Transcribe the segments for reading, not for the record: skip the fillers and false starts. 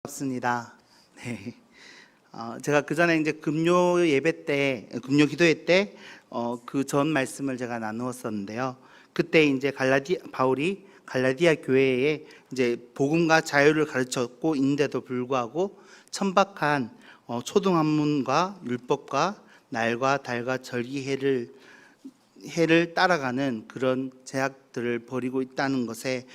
반갑습니다. 네. 제가 그 전에 이제 금요 예배 때, 금요 기도회 때, 그 전 말씀을 제가 나누었었는데요. 그때 이제 바울이 갈라디아 교회에 이제 복음과 자유를 가르쳤고 있는데도 불구하고 천박한 초등학문과 율법과 날과 달과 절기해를 따라가는 그런 제약들을 벌이고 있다는 것에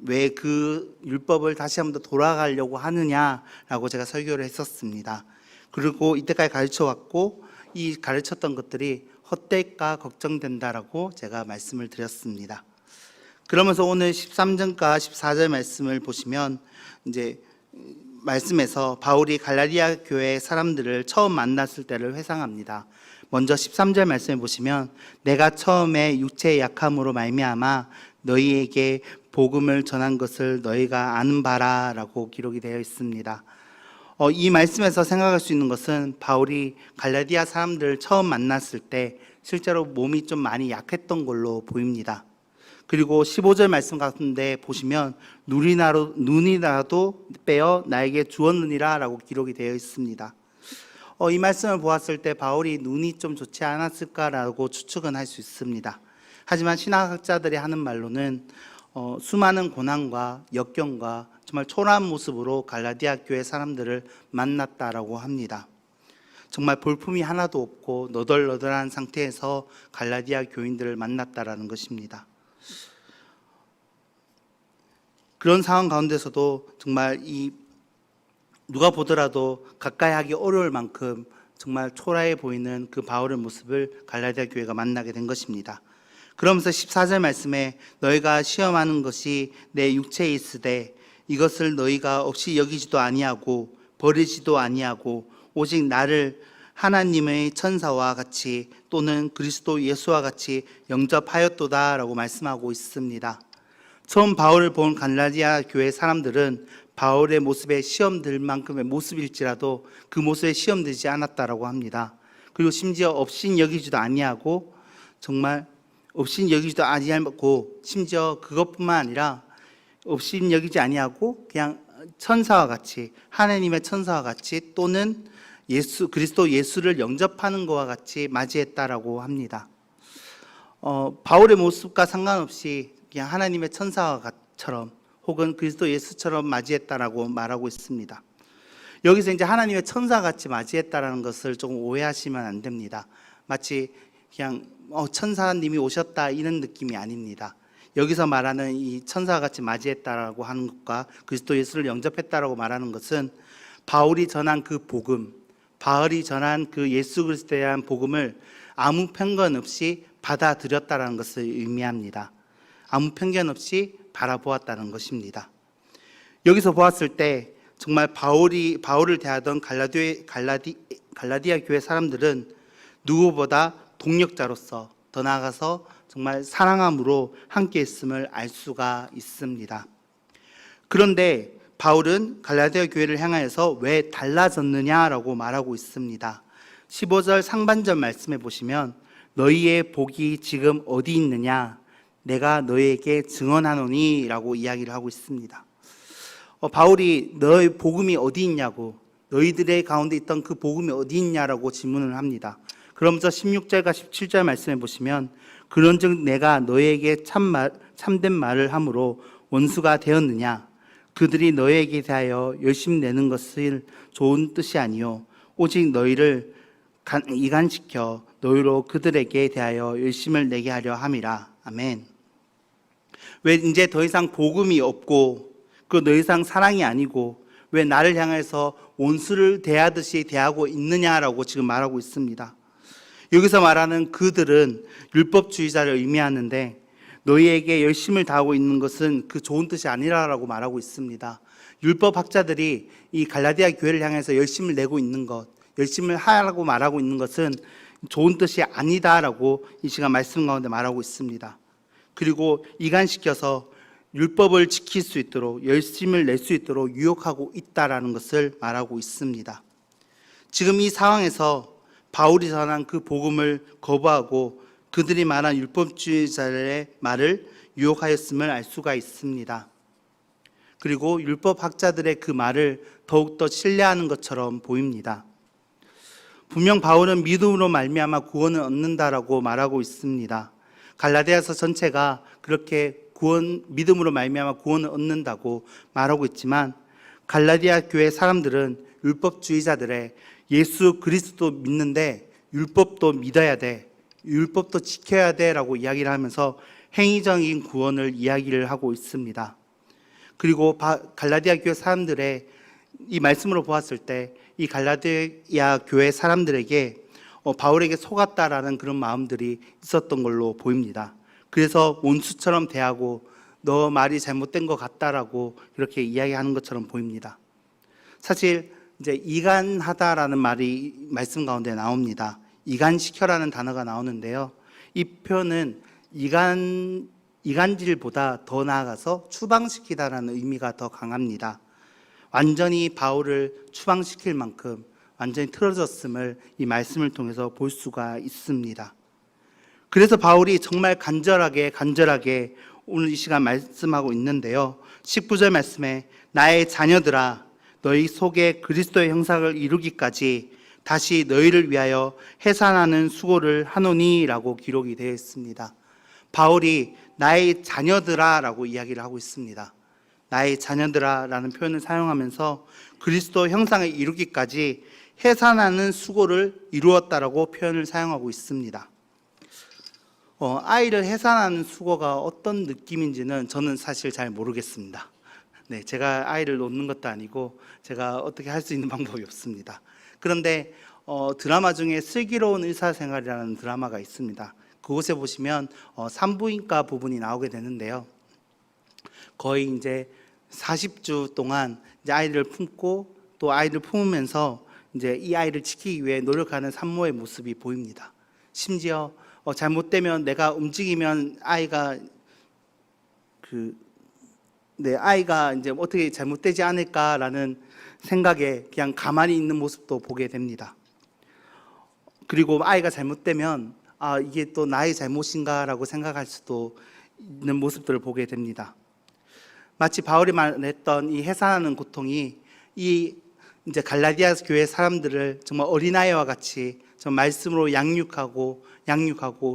왜 그 율법을 다시 한번 더 돌아가려고 하느냐라고 제가 설교를 했었습니다. 그리고 이때까지 가르쳐 왔고 이 가르쳤던 것들이 헛될까 걱정된다라고 제가 말씀을 드렸습니다. 그러면서 오늘 13절과 14절 말씀을 보시면 이제 말씀에서 바울이 갈라디아 교회 사람들을 처음 만났을 때를 회상합니다. 먼저 13절 말씀을 보시면 내가 처음에 육체의 약함으로 말미암아 너희에게 복음을 전한 것을 너희가 아는 바라라고 기록이 되어 있습니다. 이 말씀에서 생각할 수 있는 것은 바울이 갈라디아 사람들을 처음 만났을 때 실제로 몸이 좀 많이 약했던 걸로 보입니다. 그리고 15절 말씀 같은데 보시면 눈이라도 빼어 나에게 주었느니라 라고 기록이 되어 있습니다. 이 말씀을 보았을 때 바울이 눈이 좀 좋지 않았을까라고 추측은 할 수 있습니다. 하지만 신학자들이 하는 말로는 수많은 고난과 역경과 정말 초라한 모습으로 갈라디아 교회 사람들을 만났다라고 합니다. 정말 볼품이 하나도 없고 너덜너덜한 상태에서 갈라디아 교인들을 만났다라는 것입니다. 그런 상황 가운데서도 정말 누가 보더라도 가까이 하기 어려울 만큼 정말 초라해 보이는 그 바울의 모습을 갈라디아 교회가 만나게 된 것입니다. 그러면서 14절 말씀에 너희가 시험하는 것이 내 육체에 있으되 이것을 너희가 없이 여기지도 아니하고 버리지도 아니하고 오직 나를 하나님의 천사와 같이 또는 그리스도 예수와 같이 영접하였도다 라고 말씀하고 있습니다. 처음 바울을 본 갈라디아 교회 사람들은 바울의 모습에 시험들 만큼의 모습일지라도 그 모습에 시험되지 않았다라고 합니다. 그리고 심지어 없인 여기지도 아니하고 정말 없인 여기지도 아니하고 심지어 그것뿐만 아니라 없인 여기지 아니하고 그냥 천사와 같이 하나님의 천사와 같이 또는 그리스도 예수를 영접하는 것과 같이 맞이했다라고 합니다. 바울의 모습과 상관없이 그냥 하나님의 천사처럼 혹은 그리스도 예수처럼 맞이했다라고 말하고 있습니다. 여기서 이제 하나님의 천사같이 맞이했다라는 것을 조금 오해하시면 안 됩니다. 마치 그냥 천사님이 오셨다 이런 느낌이 아닙니다. 여기서 말하는 이 천사같이 맞이했다라고 하는 것과 그리스도 예수를 영접했다라고 말하는 것은 바울이 전한 그 복음, 바울이 전한 그 예수 그리스도에 대한 복음을 아무 편견 없이 받아들였다라는 것을 의미합니다. 아무 편견 없이 바라보았다는 것입니다. 여기서 보았을 때 정말 바울을 대하던 갈라디아 교회 사람들은 누구보다 동력자로서 더 나아가서 정말 사랑함으로 함께 있음을 알 수가 있습니다. 그런데 바울은 갈라디아 교회를 향하여서 왜 달라졌느냐라고 말하고 있습니다. 15절 상반절 말씀해 보시면 너희의 복이 지금 어디 있느냐 내가 너희에게 증언하노니 라고 이야기를 하고 있습니다. 바울이 너의 복음이 어디 있냐고 너희들의 가운데 있던 그 복음이 어디 있냐라고 질문을 합니다. 그러면서 16절과 17절 말씀해 보시면 그런즉 내가 너희에게 참된 말을 함으로 원수가 되었느냐 그들이 너희에게 대하여 열심 내는 것을 좋은 뜻이 아니요 오직 너희를 이간시켜 너희로 그들에게 대하여 열심을 내게 하려 함이라. 아멘. 왜 이제 더 이상 복음이 없고 그 더 이상 사랑이 아니고 왜 나를 향해서 원수를 대하듯이 대하고 있느냐라고 지금 말하고 있습니다. 여기서 말하는 그들은 율법주의자를 의미하는데 너희에게 열심을 다하고 있는 것은 그 좋은 뜻이 아니라고 말하고 있습니다. 율법학자들이 이 갈라디아 교회를 향해서 열심을 내고 있는 것, 열심을 하라고 말하고 있는 것은 좋은 뜻이 아니다라고 이 시간 말씀 가운데 말하고 있습니다. 그리고 이간시켜서 율법을 지킬 수 있도록 열심을 낼 수 있도록 유혹하고 있다라는 것을 말하고 있습니다. 지금 이 상황에서 바울이 전한 그 복음을 거부하고 그들이 말한 율법주의자의 말을 유혹하였음을 알 수가 있습니다. 그리고 율법학자들의 그 말을 더욱더 신뢰하는 것처럼 보입니다. 분명 바울은 믿음으로 말미암아 구원을 얻는다라고 말하고 있습니다. 갈라디아서 전체가 그렇게 믿음으로 말미암아 구원을 얻는다고 말하고 있지만, 갈라디아 교회 사람들은 율법주의자들의 예수 그리스도 믿는데 율법도 믿어야 돼, 율법도 지켜야 돼 라고 이야기를 하면서 행위적인 구원을 이야기를 하고 있습니다. 그리고 갈라디아 교회 사람들의 이 말씀으로 보았을 때 이 갈라디아 교회 사람들에게 바울에게 속았다라는 그런 마음들이 있었던 걸로 보입니다. 그래서 원수처럼 대하고 너 말이 잘못된 것 같다라고 이렇게 이야기하는 것처럼 보입니다. 사실 이제 이간하다라는 말이 말씀 가운데 나옵니다. 이간시켜라는 단어가 나오는데요. 이 표현은 이간질보다 더 나아가서 추방시키다라는 의미가 더 강합니다. 완전히 바울을 추방시킬 만큼 완전히 틀어졌음을 이 말씀을 통해서 볼 수가 있습니다. 그래서 바울이 정말 간절하게 오늘 이 시간 말씀하고 있는데요. 19절 말씀에 나의 자녀들아 너희 속에 그리스도의 형상을 이루기까지 다시 너희를 위하여 해산하는 수고를 하노니 라고 기록이 되어 있습니다. 바울이 나의 자녀들아 라고 이야기를 하고 있습니다. 나의 자녀들아 라는 표현을 사용하면서 그리스도 형상을 이루기까지 해산하는 수고를 이루었다라고 표현을 사용하고 있습니다. 아이를 해산하는 수고가 어떤 느낌인지는 저는 사실 잘 모르겠습니다. 네, 제가 아이를 놓는 것도 아니고 제가 어떻게 할 수 있는 방법이 없습니다. 그런데 드라마 중에 슬기로운 의사생활이라는 드라마가 있습니다. 그곳에 보시면 산부인과 부분이 나오게 되는데요. 거의 이제 40주 동안 이제 아이를 품고 또 아이를 품으면서 이제 이 아이를 지키기 위해 노력하는 산모의 모습이 보입니다. 심지어 잘못되면 내가 움직이면 아이가 이제 어떻게 잘못되지 않을까라는 생각에 그냥 가만히 있는 모습도 보게 됩니다. 그리고 아이가 잘못되면 이게 또 나의 잘못인가라고 생각할 수도 있는 모습들을 보게 됩니다. 마치 바울이 말했던 이 해산하는 고통이 이 이제 갈라디아 교회 사람들을 정말 어린아이와 같이 정말 말씀으로 양육하고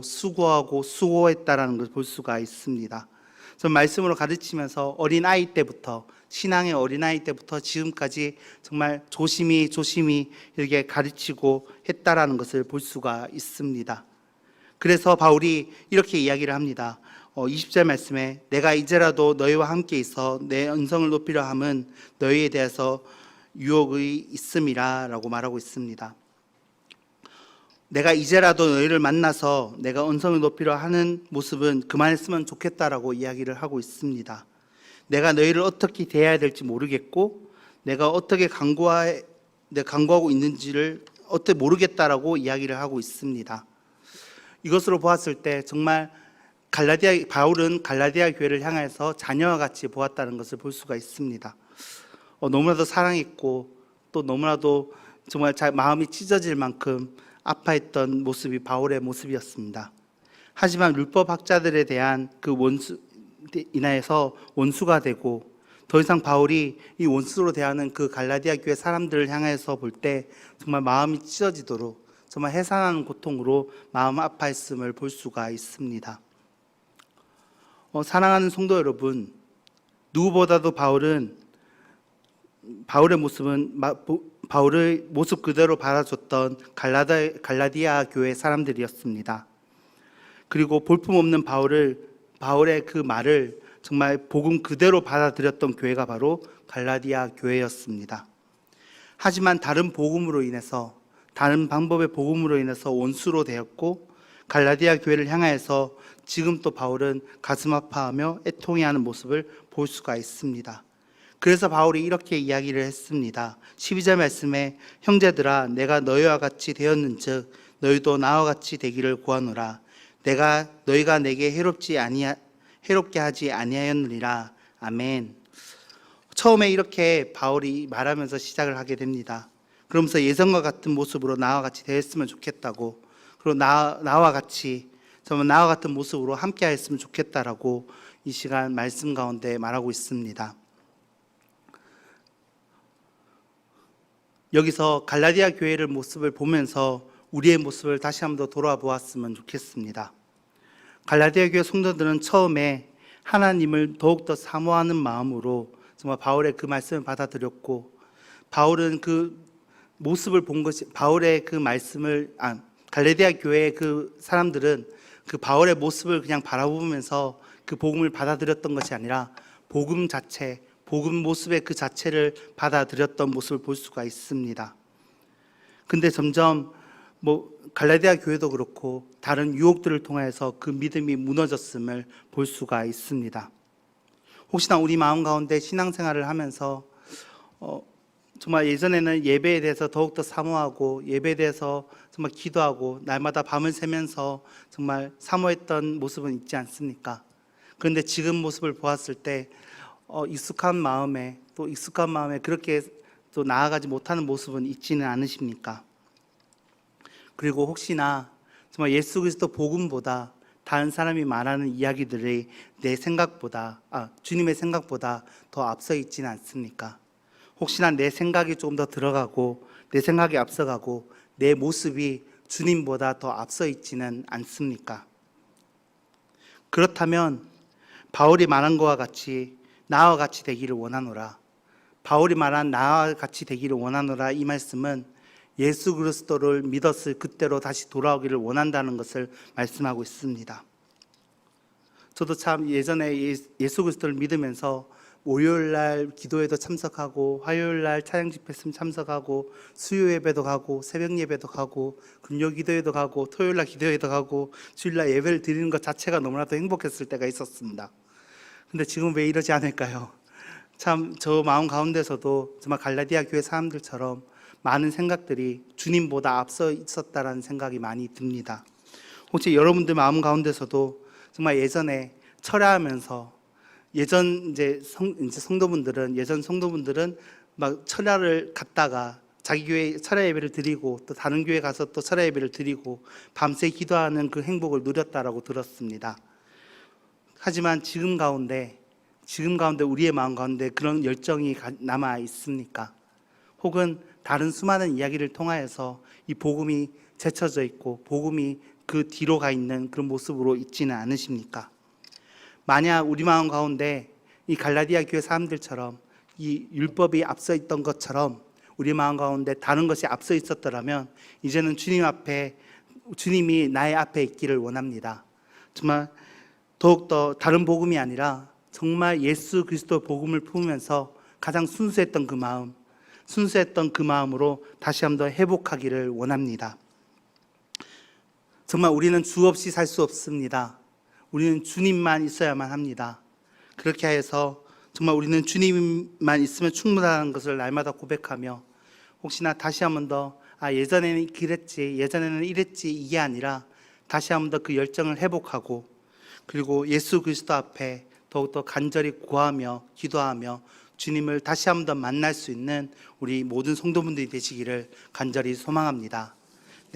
수고했다라는 것을 볼 수가 있습니다. 전 말씀으로 가르치면서 어린아이 때부터, 신앙의 어린아이 때부터 지금까지 정말 조심히 이렇게 가르치고 했다라는 것을 볼 수가 있습니다. 그래서 바울이 이렇게 이야기를 합니다. 20절 말씀에 내가 이제라도 너희와 함께 있어 내 언성을 높이려 함은 너희에 대해서 유혹이 있음이라 라고 말하고 있습니다. 내가 이제라도 너희를 만나서 내가 언성을 높이려 하는 모습은 그만했으면 좋겠다라고 이야기를 하고 있습니다. 내가 너희를 어떻게 대해야 될지 모르겠고 내가 어떻게 강구하고 있는지를 어떻게 모르겠다라고 이야기를 하고 있습니다. 이것으로 보았을 때 정말 바울은 갈라디아 교회를 향해서 자녀와 같이 보았다는 것을 볼 수가 있습니다. 너무나도 사랑했고 또 너무나도 정말 마음이 찢어질 만큼 아파했던 모습이 바울의 모습이었습니다. 하지만 율법학자들에 대한 그 인하여서 원수가 되고 더 이상 바울이 이 원수로 대하는 그 갈라디아 교회 사람들을 향해서 볼 때 정말 마음이 찢어지도록 정말 해산하는 고통으로 마음 아파했음을 볼 수가 있습니다. 사랑하는 성도 여러분, 누구보다도 바울의 모습은 바울의 모습 그대로 받아줬던 갈라디아 교회 사람들이었습니다. 그리고 볼품없는 바울의 그 말을 정말 복음 그대로 받아들였던 교회가 바로 갈라디아 교회였습니다. 하지만 다른 방법의 복음으로 인해서 원수로 되었고 갈라디아 교회를 향하여서 지금 또 바울은 가슴 아파하며 애통해하는 모습을 볼 수가 있습니다. 그래서 바울이 이렇게 이야기를 했습니다. 12절 말씀에 형제들아 내가 너희와 같이 되었는즉 너희도 나와 같이 되기를 구하노라. 너희가 내게 해롭게 하지 아니하였느니라. 아멘. 처음에 이렇게 바울이 말하면서 시작을 하게 됩니다. 그러면서 예전과 같은 모습으로 나와 같이 되었으면 좋겠다고, 그리고 나와 같은 모습으로 함께 하였으면 좋겠다라고 이 시간 말씀 가운데 말하고 있습니다. 여기서 갈라디아 교회의 모습을 보면서 우리의 모습을 다시 한번 더 돌아보았으면 좋겠습니다. 갈라디아 교회 성도들은 처음에 하나님을 더욱더 사모하는 마음으로 정말 바울의 그 말씀을 받아들였고, 바울은 그 모습을 본 것이, 바울의 그 말씀을, 갈라디아 교회의 그 사람들은 그 바울의 모습을 그냥 바라보면서 그 복음을 받아들였던 것이 아니라 복음 자체, 복음 모습의 그 자체를 받아들였던 모습을 볼 수가 있습니다. 근데 점점 갈라디아 교회도 그렇고 다른 유혹들을 통해서 그 믿음이 무너졌음을 볼 수가 있습니다. 혹시나 우리 마음 가운데 신앙생활을 하면서 정말 예전에는 예배에 대해서 더욱더 사모하고 예배에 대해서 정말 기도하고 날마다 밤을 새면서 정말 사모했던 모습은 있지 않습니까? 그런데 지금 모습을 보았을 때 익숙한 마음에 그렇게 또 나아가지 못하는 모습은 있지는 않으십니까? 그리고 혹시나 정말 예수 그리스도 복음보다 다른 사람이 말하는 이야기들이 내 생각보다, 주님의 생각보다 더 앞서 있지는 않습니까? 혹시나 내 생각이 조금 더 들어가고 내 생각이 앞서가고 내 모습이 주님보다 더 앞서 있지는 않습니까? 그렇다면 바울이 말한 것과 같이 나와 같이 되기를 원하노라, 바울이 말한 나와 같이 되기를 원하노라, 이 말씀은 예수 그리스도를 믿었을 그때로 다시 돌아오기를 원한다는 것을 말씀하고 있습니다. 저도 참 예전에 예수 그리스도를 믿으면서 월요일날 기도회도 참석하고 화요일날 찬양 집회씀 참석하고 수요 예배도 가고 새벽 예배도 가고 금요 기도회도 가고 토요일날 기도회도 가고 주일날 예배를 드리는 것 자체가 너무나도 행복했을 때가 있었습니다. 근데 지금 왜 이러지 않을까요? 참 저 마음 가운데서도 정말 갈라디아 교회 사람들처럼 많은 생각들이 주님보다 앞서 있었다라는 생각이 많이 듭니다. 혹시 여러분들 마음 가운데서도 정말 예전에 철야하면서 이제 성도분들은 막 철야를 갔다가 자기 교회 철야 예배를 드리고 또 다른 교회 가서 또 철야 예배를 드리고 밤새 기도하는 그 행복을 누렸다라고 들었습니다. 하지만 지금 가운데 우리의 마음 가운데 그런 열정이 남아 있습니까? 혹은 다른 수많은 이야기를 통하여서 이 복음이 제쳐져 있고 복음이 그 뒤로 가 있는 그런 모습으로 있지는 않으십니까? 만약 우리 마음 가운데 이 갈라디아 교회 사람들처럼 이 율법이 앞서 있던 것처럼 우리 마음 가운데 다른 것이 앞서 있었더라면 이제는 주님이 나의 앞에 있기를 원합니다. 정말 더욱더 다른 복음이 아니라 정말 예수 그리스도 복음을 품으면서 가장 순수했던 그 마음으로 다시 한번 회복하기를 원합니다. 정말 우리는 주 없이 살 수 없습니다. 우리는 주님만 있어야만 합니다. 그렇게 해서 정말 우리는 주님만 있으면 충분하다는 것을 날마다 고백하며 혹시나 다시 한번 더 예전에는 그랬지, 예전에는 이랬지, 이게 아니라 다시 한번 더 그 열정을 회복하고 그리고 예수 그리스도 앞에 더욱더 간절히 구하며 기도하며 주님을 다시 한번 더 만날 수 있는 우리 모든 성도분들이 되시기를 간절히 소망합니다.